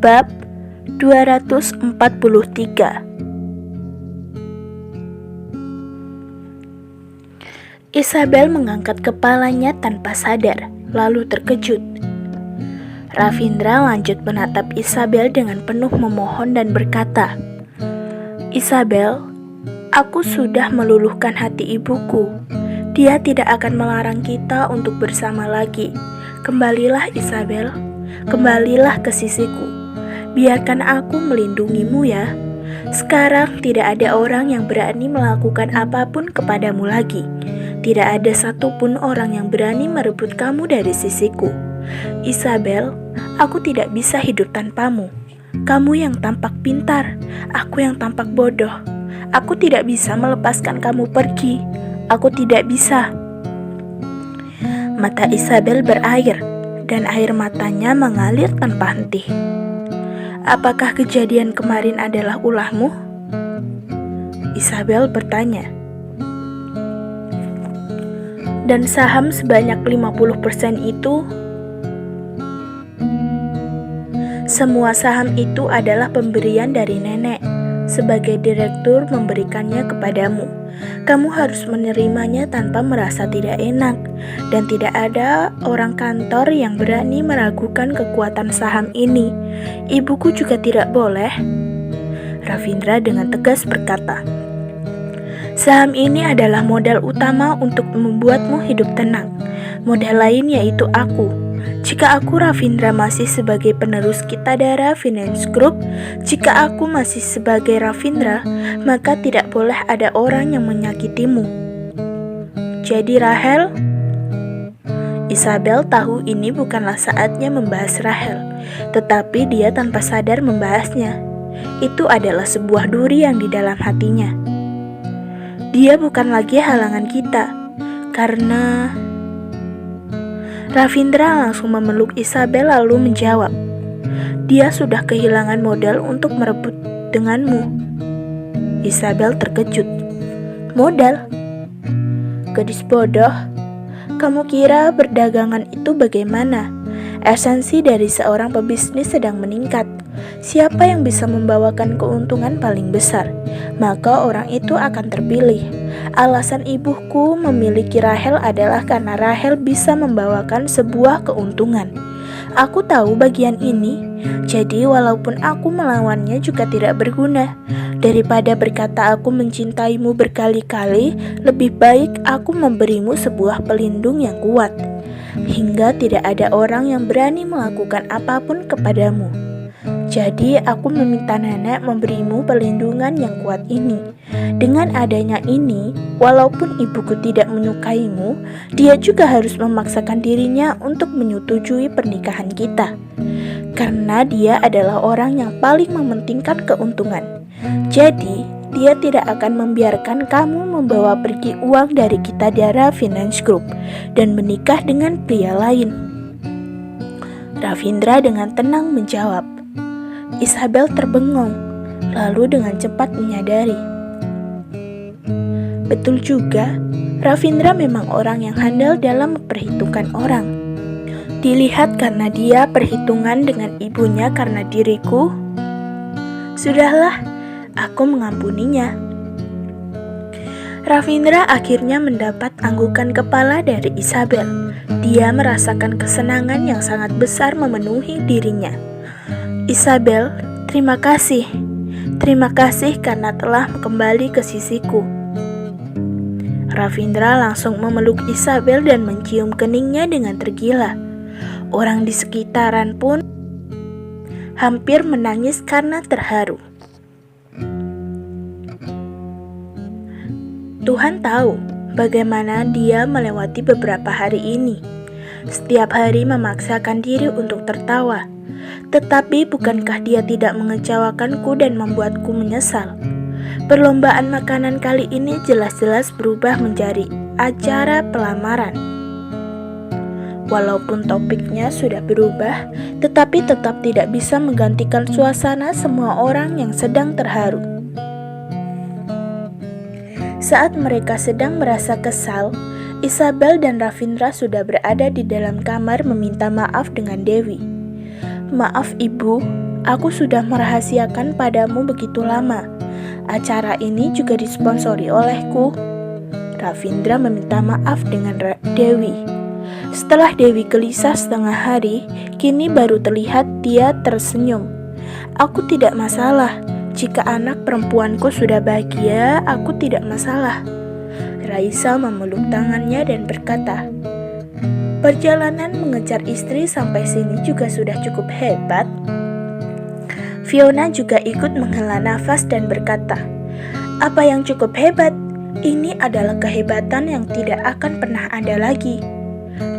Bab 243. Isabel mengangkat kepalanya tanpa sadar, lalu terkejut. Ravindra lanjut menatap Isabel dengan penuh memohon dan berkata, "Isabel, aku sudah meluluhkan hati ibuku. Dia tidak akan melarang kita untuk bersama lagi. Kembalilah Isabel, kembalilah ke sisiku. Biarkan aku melindungimu ya. Sekarang tidak ada orang yang berani melakukan apapun kepadamu lagi. Tidak ada satupun orang yang berani merebut kamu dari sisiku. Isabel, aku tidak bisa hidup tanpamu. Kamu yang tampak pintar, aku yang tampak bodoh. Aku tidak bisa melepaskan kamu pergi. Aku tidak bisa." Mata Isabel berair, dan air matanya mengalir tanpa henti. "Apakah kejadian kemarin adalah ulahmu?" Isabel bertanya. "Dan saham sebanyak 50% itu?" "Semua saham itu adalah pemberian dari nenek. Sebagai direktur memberikannya kepadamu. Kamu harus menerimanya tanpa merasa tidak enak. Dan tidak ada orang kantor yang berani meragukan kekuatan saham ini. Ibuku juga tidak boleh." Ravindra dengan tegas berkata, "Saham ini adalah modal utama untuk membuatmu hidup tenang. Modal lain yaitu aku. Jika aku Ravindra masih sebagai penerus Kitadhara Finance Group, jika aku masih sebagai Ravindra, maka tidak boleh ada orang yang menyakitimu. Jadi Rahel?" Isabel tahu ini bukanlah saatnya membahas Rahel, tetapi dia tanpa sadar membahasnya. Itu adalah sebuah duri yang di dalam hatinya. Dia bukan lagi halangan kita, karena... Ravindra langsung memeluk Isabel lalu menjawab, "Dia sudah kehilangan modal untuk merebut denganmu." Isabel terkejut. "Modal? Gadis bodoh, kamu kira perdagangan itu bagaimana? Esensi dari seorang pebisnis sedang meningkat. Siapa yang bisa membawakan keuntungan paling besar, maka orang itu akan terpilih. Alasan ibuku memiliki Rahel adalah karena Rahel bisa membawakan sebuah keuntungan. Aku tahu bagian ini, jadi walaupun aku melawannya juga tidak berguna. Daripada berkata aku mencintaimu berkali-kali, lebih baik aku memberimu sebuah pelindung yang kuat, hingga tidak ada orang yang berani melakukan apapun kepadamu. Jadi aku meminta nenek memberimu perlindungan yang kuat ini. Dengan adanya ini, walaupun ibuku tidak menyukaimu, dia juga harus memaksakan dirinya untuk menyetujui pernikahan kita. Karena dia adalah orang yang paling mementingkan keuntungan. Jadi, dia tidak akan membiarkan kamu membawa pergi uang dari Kitadhara Finance Group dan menikah dengan pria lain." Ravindra dengan tenang menjawab. Isabel terbengong, lalu dengan cepat menyadari. Betul juga, Ravindra memang orang yang handal dalam memperhitungkan orang. Dilihat karena dia perhitungan dengan ibunya karena diriku, sudahlah, aku mengampuninya. Ravindra akhirnya mendapat anggukan kepala dari Isabel. Dia merasakan kesenangan yang sangat besar memenuhi dirinya. "Isabel, terima kasih. Terima kasih karena telah kembali ke sisiku." Ravindra langsung memeluk Isabel dan mencium keningnya dengan tergila. Orang di sekitaran pun hampir menangis karena terharu. Tuhan tahu bagaimana dia melewati beberapa hari ini. Setiap hari memaksakan diri untuk tertawa. Tetapi bukankah dia tidak mengecewakanku dan membuatku menyesal? Perlombaan makanan kali ini jelas-jelas berubah menjadi acara pelamaran. Walaupun topiknya sudah berubah, tetapi tetap tidak bisa menggantikan suasana semua orang yang sedang terharu. Saat mereka sedang merasa kesal, Isabel dan Ravindra sudah berada di dalam kamar meminta maaf dengan Dewi. "Maaf ibu, Aku sudah merahasiakan padamu begitu lama. Acara ini juga disponsori olehku. Ravindra meminta maaf dengan Dewi. Setelah Dewi gelisah setengah hari, kini baru terlihat dia tersenyum. Aku tidak masalah. Jika anak perempuanku sudah bahagia, aku tidak masalah. Raisa memeluk tangannya dan berkata, perjalanan mengejar istri sampai sini juga sudah cukup hebat. Fiona juga ikut menghela nafas dan berkata, apa yang cukup hebat? Ini adalah kehebatan yang tidak akan pernah ada lagi.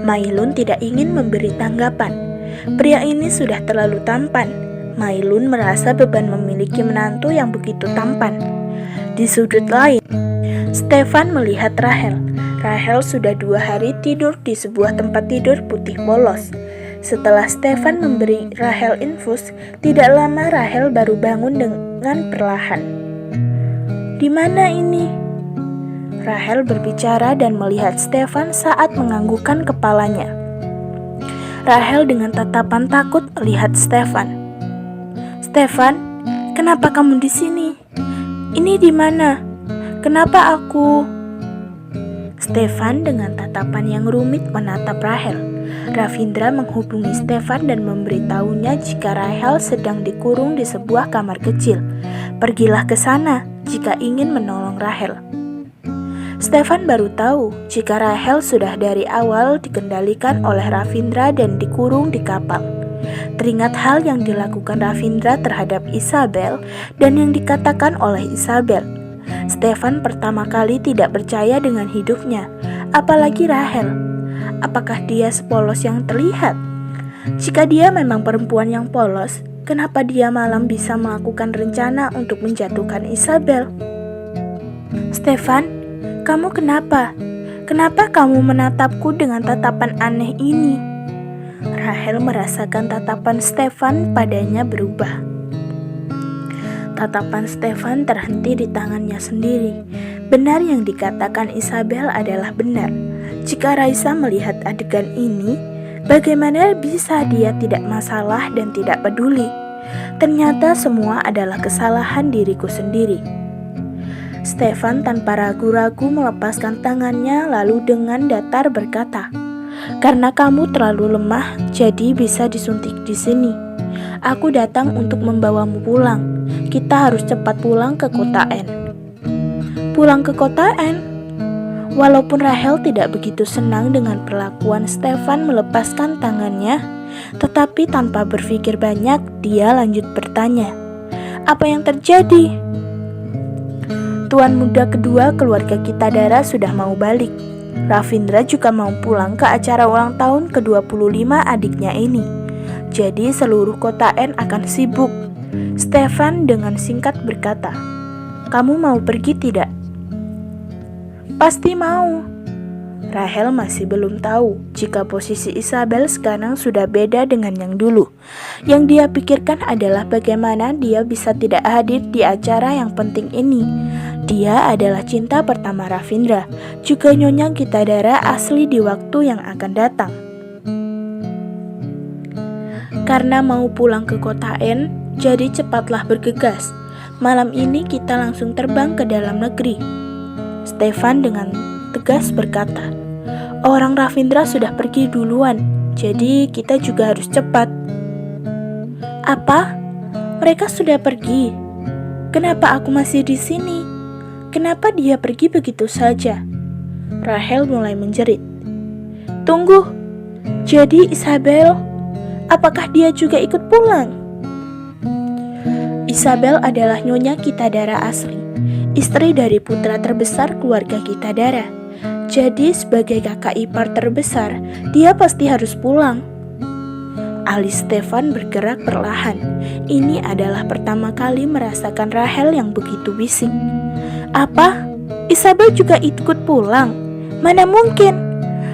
Mailun tidak ingin memberi tanggapan. Pria ini sudah terlalu tampan. Mailun merasa beban memiliki menantu yang begitu tampan. Di sudut lain, Stefan melihat Rahel. Rahel sudah 2 hari tidur di sebuah tempat tidur putih polos. Setelah Stefan memberi Rahel infus, tidak lama Rahel baru bangun dengan perlahan. Di mana ini? Rahel berbicara dan melihat Stefan saat menganggukkan kepalanya. Rahel dengan tatapan takut melihat Stefan. Stefan, kenapa kamu di sini? Ini di mana? Kenapa aku? Stefan dengan tatapan yang rumit menatap Rahel. Ravindra menghubungi Stefan dan memberitahunya jika Rahel sedang dikurung di sebuah kamar kecil. Pergilah ke sana jika ingin menolong Rahel. Stefan baru tahu jika Rahel sudah dari awal dikendalikan oleh Ravindra dan dikurung di kapal. Teringat hal yang dilakukan Ravindra terhadap Isabel dan yang dikatakan oleh Isabel. Stefan pertama kali tidak percaya dengan hidupnya, apalagi Rahel. Apakah dia sepolos yang terlihat? Jika dia memang perempuan yang polos, kenapa dia malam bisa melakukan rencana untuk menjatuhkan Isabel? Stefan, kamu kenapa? Kenapa kamu menatapku dengan tatapan aneh ini? Rahel merasakan tatapan Stefan padanya berubah. Tatapan Stefan terhenti di tangannya sendiri. Benar yang dikatakan Isabel adalah benar. Jika Raisa melihat adegan ini, bagaimana bisa dia tidak masalah dan tidak peduli? Ternyata semua adalah kesalahan diriku sendiri. Stefan tanpa ragu-ragu melepaskan tangannya lalu dengan datar berkata, karena kamu terlalu lemah, jadi bisa disuntik di sini. Aku datang untuk membawamu pulang. Kita harus cepat pulang ke kota N. Pulang ke kota N? Walaupun Rahel tidak begitu senang dengan perlakuan Stefan melepaskan tangannya, tetapi tanpa berpikir banyak, dia lanjut bertanya, apa yang terjadi? Tuan muda kedua keluarga Kitadara sudah mau balik. Ravindra juga mau pulang ke acara ulang tahun ke-25 adiknya ini. Jadi seluruh kota N akan sibuk. Stefan dengan singkat berkata, kamu mau pergi tidak? Pasti mau. Rahel masih belum tahu jika posisi Isabel sekarang sudah beda dengan yang dulu. Yang dia pikirkan adalah bagaimana dia bisa tidak hadir di acara yang penting ini. Dia adalah cinta pertama Ravindra, juga Nyonya Kitadara asli di waktu yang akan datang. Karena mau pulang ke kota N, jadi cepatlah bergegas. Malam ini kita langsung terbang ke dalam negeri. Stefan dengan tegas berkata, orang Ravindra sudah pergi duluan, jadi kita juga harus cepat. Apa? Mereka sudah pergi? Kenapa aku masih di sini? Kenapa dia pergi begitu saja? Rahel mulai menjerit. Tunggu, jadi Isabel, apakah dia juga ikut pulang? Isabel adalah Nyonya Kitadara asli, istri dari putra terbesar keluarga Kitadara. Jadi sebagai kakak ipar terbesar, dia pasti harus pulang. Alis Stefan bergerak perlahan. Ini adalah pertama kali merasakan Rahel yang begitu bising. Apa? Isabel juga ikut pulang? Mana mungkin?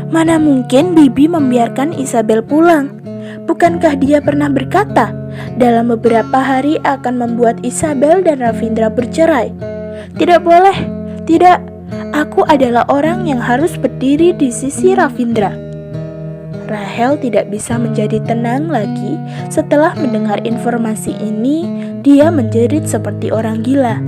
Mana mungkin Bibi membiarkan Isabel pulang? Bukankah dia pernah berkata, dalam beberapa hari akan membuat Isabel dan Ravindra bercerai? Tidak boleh, tidak. Aku adalah orang yang harus berdiri di sisi Ravindra. Rahel tidak bisa menjadi tenang lagi. Setelah mendengar informasi ini, dia menjerit seperti orang gila.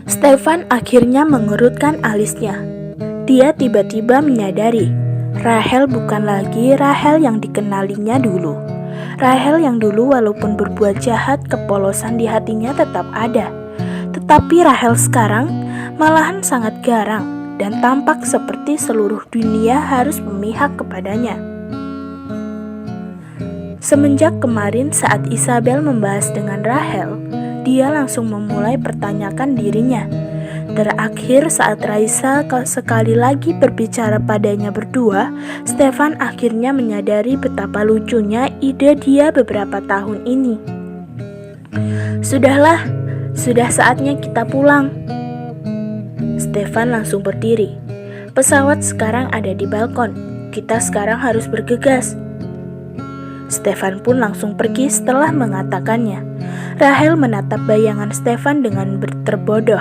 Stefan akhirnya mengerutkan alisnya. Dia tiba-tiba menyadari, Rahel bukan lagi Rahel yang dikenalinya dulu. Rahel yang dulu walaupun berbuat jahat, kepolosan di hatinya tetap ada. Tetapi Rahel sekarang malahan sangat garang dan tampak seperti seluruh dunia harus memihak kepadanya. Semenjak kemarin saat Isabel membahas dengan Rahel, dia langsung memulai pertanyakan dirinya. Terakhir saat Raisa sekali lagi berbicara padanya berdua, Stefan akhirnya menyadari betapa lucunya ide dia beberapa tahun ini. Sudahlah, sudah saatnya kita pulang. Stefan langsung berdiri. Pesawat sekarang ada di balkon. Kita sekarang harus bergegas. Stefan pun langsung pergi setelah mengatakannya. Rahel menatap bayangan Stefan dengan terbodoh.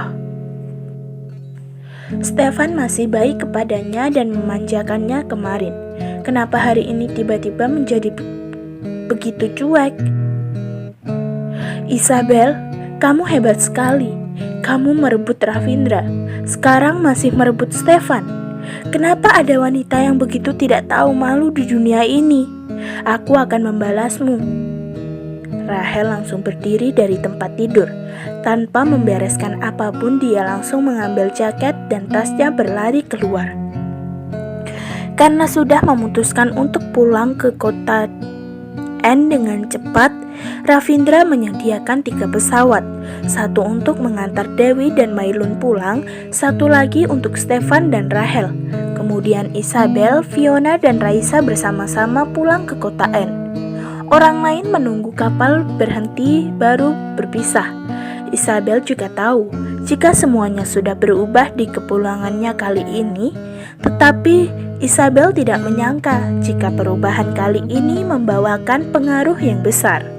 Stefan masih baik kepadanya dan memanjakannya kemarin. Kenapa hari ini tiba-tiba menjadi begitu cuek? Isabel, kamu hebat sekali. Kamu merebut Ravindra. Sekarang masih merebut Stefan. Kenapa ada wanita yang begitu tidak tahu malu di dunia ini? Aku akan membalasmu. Rahel langsung berdiri dari tempat tidur. Tanpa membereskan apapun, dia langsung mengambil jaket dan tasnya berlari keluar. Karena sudah memutuskan untuk pulang ke kota N dengan cepat, Ravindra menyediakan 3 pesawat. Satu untuk mengantar Dewi dan Mailun pulang, satu lagi untuk Stefan dan Rahel. Kemudian Isabel, Fiona, dan Raisa bersama-sama pulang ke kota N. Orang lain menunggu kapal berhenti baru berpisah. Isabel juga tahu jika semuanya sudah berubah di kepulangannya kali ini, tetapi Isabel tidak menyangka jika perubahan kali ini membawakan pengaruh yang besar.